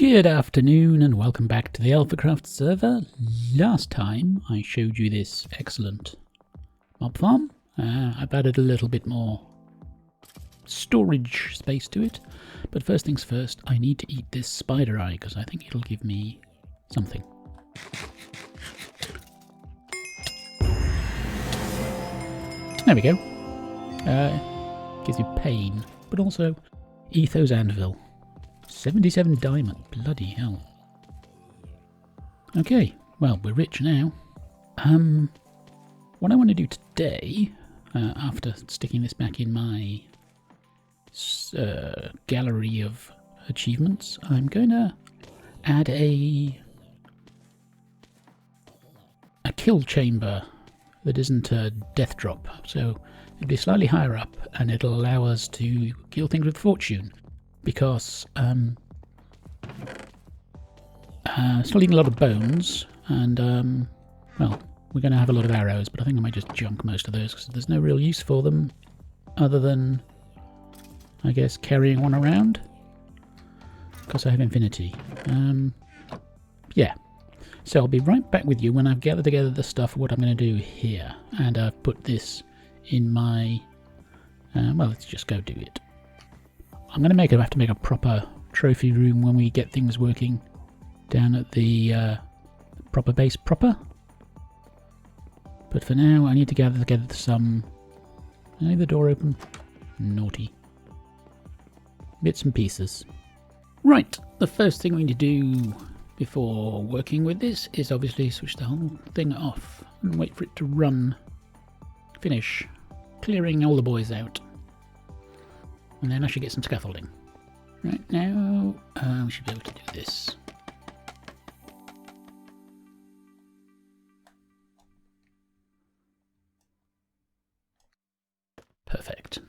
Good afternoon and welcome back to the AlphaCraft server. Last time I showed you this excellent mob farm. I've added a little bit more storage space to it. But first things first, I need to eat this spider eye because I think it'll give me something. There we go. Gives you pain, but also Etho's Anvil. 77 diamond, bloody hell. Okay, well, we're rich now. What I want to do today, after sticking this back in my gallery of achievements, I'm going to add a kill chamber that isn't a death drop. So it'll be slightly higher up and it'll allow us to kill things with fortune. Because still eating a lot of bones, and well, we're going to have a lot of arrows, but I think I might just junk most of those because there's no real use for them other than, I guess, carrying one around because I have infinity. Yeah, so I'll be right back with you when I've gathered together the stuff of what I'm going to do here, and I've put this in my well, let's just go do it. I'm going to have to make a proper trophy room when we get things working down at the proper base proper. But for now, I need to gather together some... Can I leave the door open? Naughty. Bits and pieces. Right, the first thing we need to do before working with this is obviously switch the whole thing off and wait for it to run. Finish clearing all the boys out. And then I should get some scaffolding. Right now, we should be able to do this. Perfect.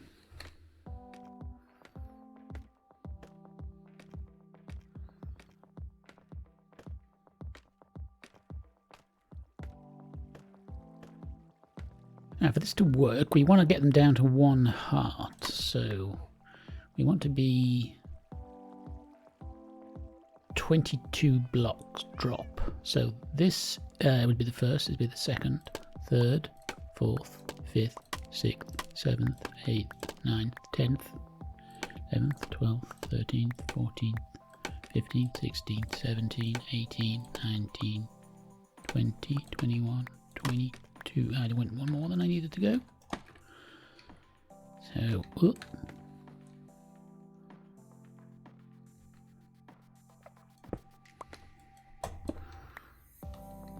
Now for this to work, we want to get them down to 1 heart, so we want to be 22 blocks drop. So this would be the first, this would be the second, third, fourth, fifth, sixth, 7th, 8th, 9th, 10th, 11th, 12th, 13th, 14th, 15th, 16th, 17th, 18th, 19th, 20, 21, 22. I went one more than I needed to go. So,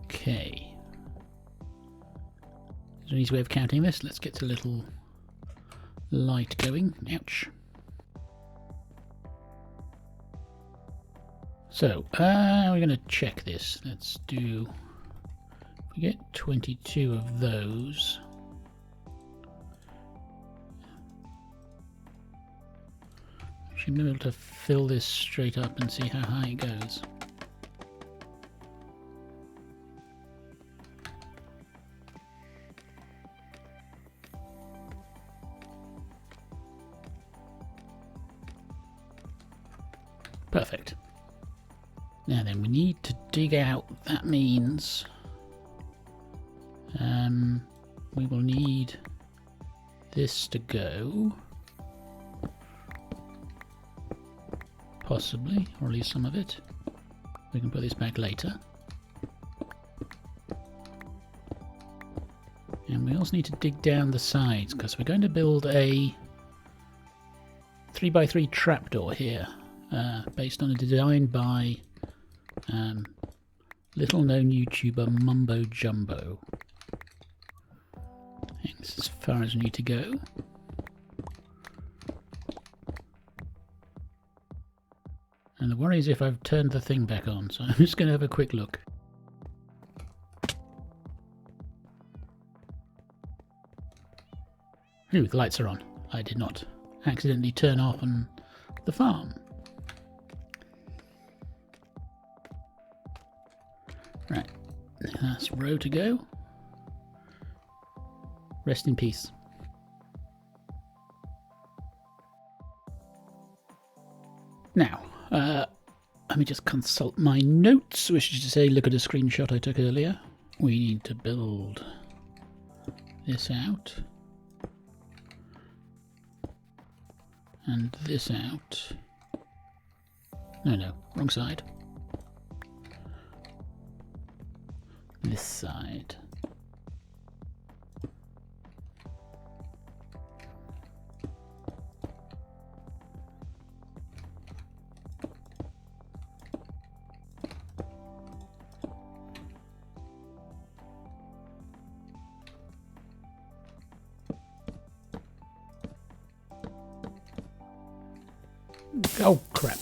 okay. There's an easy way of counting this. Let's get a little light going. Ouch. So, we're going to check this. Let's do... If we get 22 of those... I should be able to fill this straight up and see how high it goes. Perfect. Now then, we need to dig out. That means we will need this to go. Possibly, or at least some of it. We can put this back later. And we also need to dig down the sides because we're going to build a 3x3 trapdoor here. Based on a design by little known YouTuber Mumbo. I think this is as far as we need to go. And the worry is if I've turned the thing back on, so I'm just going to have a quick look. Ooh, the lights are on. I did not accidentally turn off on the farm. Right, last row to go. Rest in peace. Now, I'm me just consult my notes, which is to say, look at a screenshot I took earlier. We need to build this out. And this out. No, wrong side. This side. Oh, crap.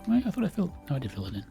Wait, I thought I filled... No, I did fill it in.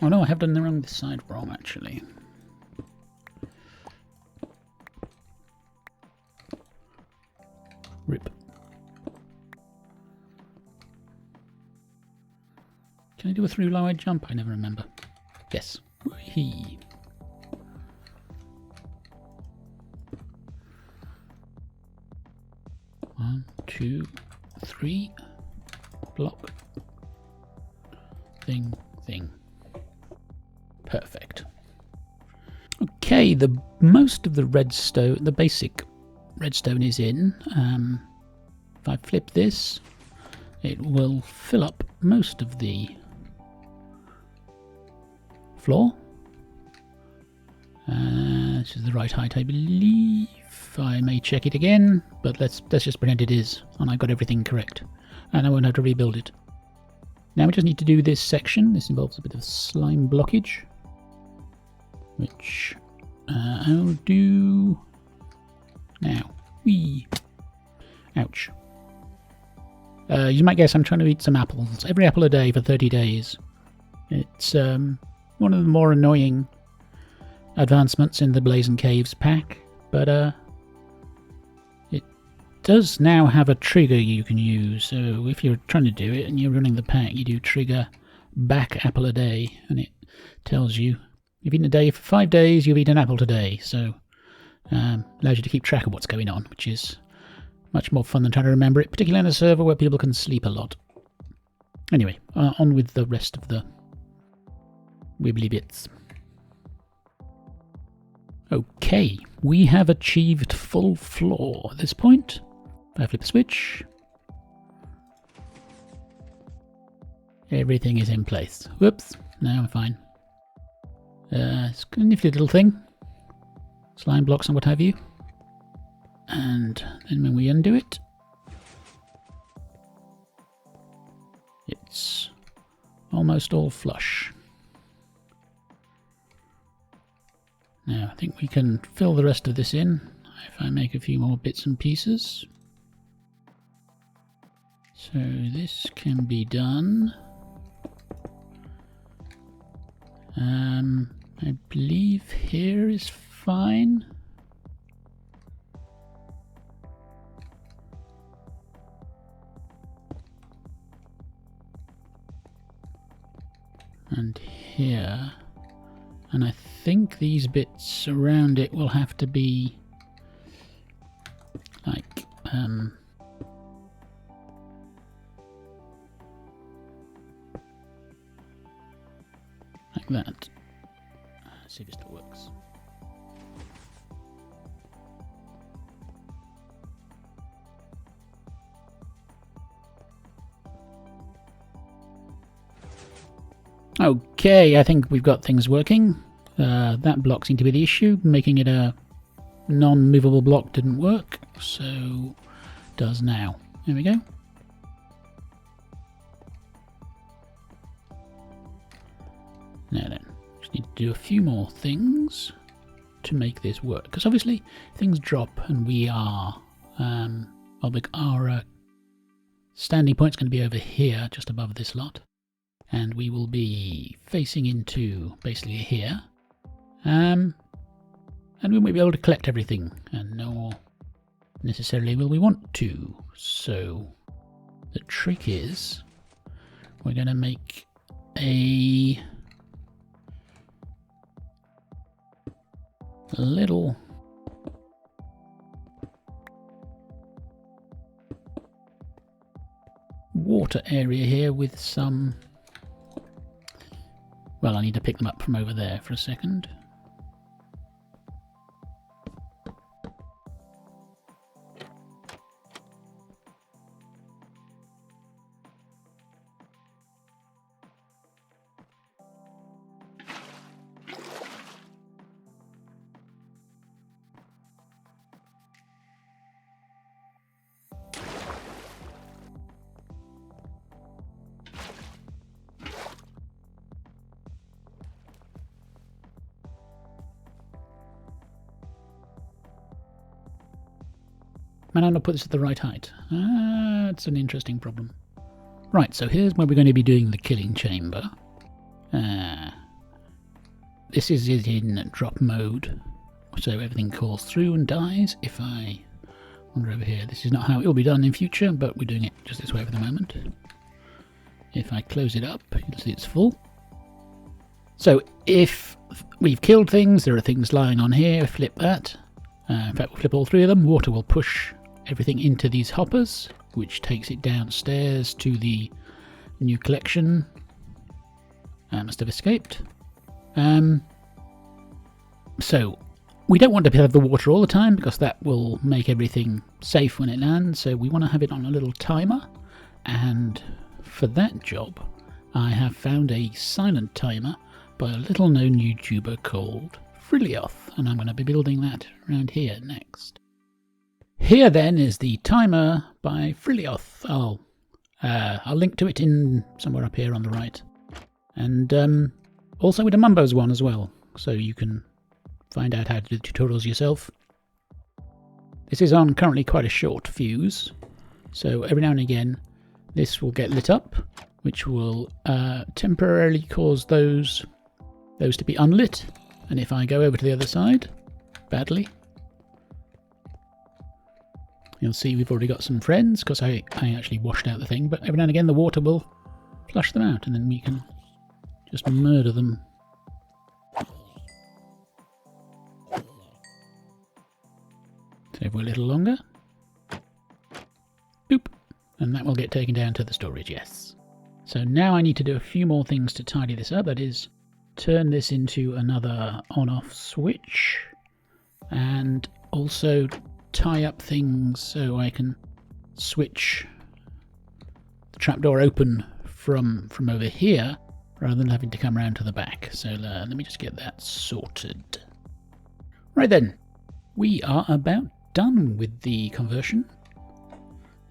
Oh no, I have done the wrong this side wrong, actually. Rip. Can I do a through low jump? I never remember. Yes. Whee. One, two, three. Block. Thing. Perfect. Okay, most of the redstone, the basic redstone is in. If I flip this, it will fill up most of the floor. This is the right height, I believe. I may check it again, but let's just pretend it is, and I got everything correct, and I won't have to rebuild it. Now we just need to do this section. This involves a bit of slime blockage, which I'll do now. Whee! Ouch. You might guess I'm trying to eat some apples. Every apple a day for 30 days. It's one of the more annoying advancements in the Blazing Caves pack, but it does now have a trigger you can use. So if you're trying to do it and you're running the pack, you do trigger back apple a day, and it tells you you've eaten a day for 5 days, you've eaten an apple today. So allows you to keep track of what's going on, which is much more fun than trying to remember it, particularly on a server where people can sleep a lot. Anyway, on with the rest of the wibbly bits. Okay, we have achieved full floor at this point. If I flip the switch, everything is in place. Whoops, now I'm fine. It's a nifty little thing. Slime blocks and what have you. And then when we undo it, it's almost all flush. Now I think we can fill the rest of this in if I make a few more bits and pieces. So this can be done. I believe here is fine. And here. And I think these bits around it will have to be Like that. Let's see if it still works. Okay, I think we've got things working. That block seemed to be the issue. Making it a non-movable block didn't work, so does now. There we go. Now then, just need to do a few more things to make this work. Because obviously things drop and we are... our standing point's going to be over here, just above this lot. And we will be facing into basically here. And we won't be able to collect everything, and nor necessarily will we want to. So the trick is we're going to make a little water area here with some... Well, I need to pick them up from over there for a second. Might I not put this at the right height? It's an interesting problem. Right, so here's where we're going to be doing the killing chamber. This is in drop mode, so everything calls through and dies. If I wander over here, this is not how it will be done in future, but we're doing it just this way for the moment. If I close it up, you'll see it's full. So if we've killed things, there are things lying on here, flip that. In fact, we'll flip all three of them. Water will push everything into these hoppers, which takes it downstairs to the new collection. I must have escaped. So we don't want to have the water all the time because that will make everything safe when it lands. So we want to have it on a little timer. And for that job, I have found a silent timer by a little known YouTuber called Frilioth, and I'm going to be building that around here next. Here then is the timer by Frilioth. I'll link to it in somewhere up here on the right, and also with a Mumbo's one as well, so you can find out how to do the tutorials yourself. This is on currently quite a short fuse, so every now and again this will get lit up, which will temporarily cause those to be unlit. And if I go over to the other side, badly, you'll see we've already got some friends, because I actually washed out the thing, but every now and again the water will flush them out, and then we can just murder them. So for a little longer. Boop. And that will get taken down to the storage, yes. So now I need to do a few more things to tidy this up, that is, turn this into another on-off switch, and also tie up things so I can switch the trapdoor open from over here rather than having to come around to the back. So let me just get that sorted. Right then, we are about done with the conversion.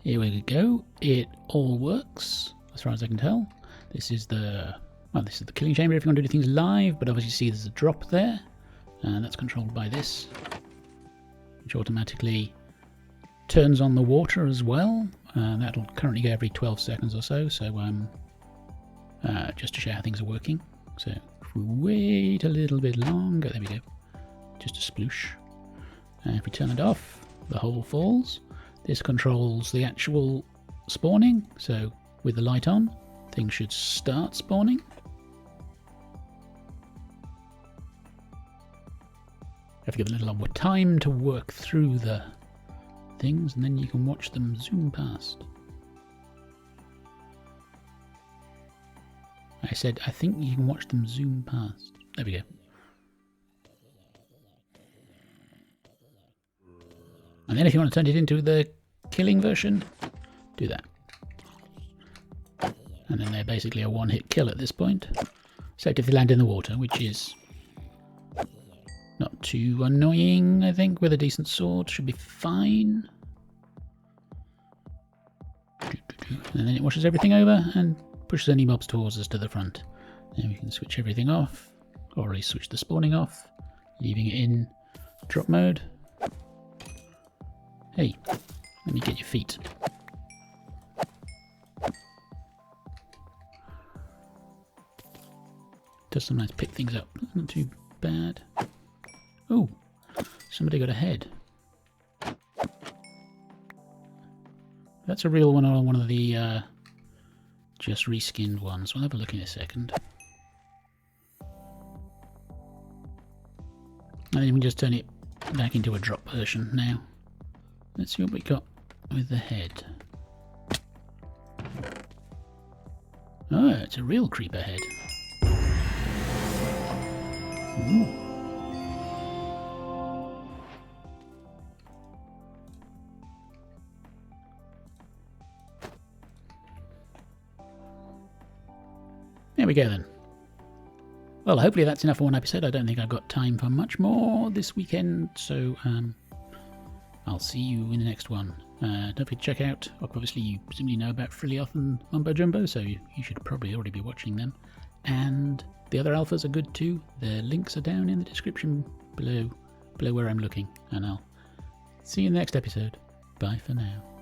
Here we go. It all works as far as I can tell. This is the killing chamber if you want to do things live, but obviously you see there's a drop there, and that's controlled by this, which automatically turns on the water as well. That'll currently go every 12 seconds or so, just to show how things are working. So if we wait a little bit longer, there we go, just a sploosh. If we turn it off, the hole falls. This controls the actual spawning, so with the light on, things should start spawning. Have to give it a little more time to work through the things, and then you can watch them zoom past. I said, I think you can watch them zoom past. There we go. And then if you want to turn it into the killing version, do that. And then they're basically a one-hit kill at this point. Except if they land in the water, which is not too annoying, I think, with a decent sword. Should be fine. And then it washes everything over and pushes any mobs towards us to the front. Then we can switch everything off. Already switch the spawning off, leaving it in drop mode. Hey, let me get your feet. Does sometimes pick things up. Not too bad. Oh, somebody got a head. That's a real one or one of the just reskinned ones. We'll have a look in a second. And then we can just turn it back into a drop version now. Let's see what we got with the head. Oh, it's a real creeper head. Ooh. There we go then. Well, hopefully that's enough for one episode. I don't think I've got time for much more this weekend, so I'll see you in the next one. Don't forget to check out, obviously you presumably know about Frilioth and Mumbo Jumbo, so you should probably already be watching them. And the other alphas are good too. The links are down in the description below where I'm looking. And I'll see you in the next episode. Bye for now.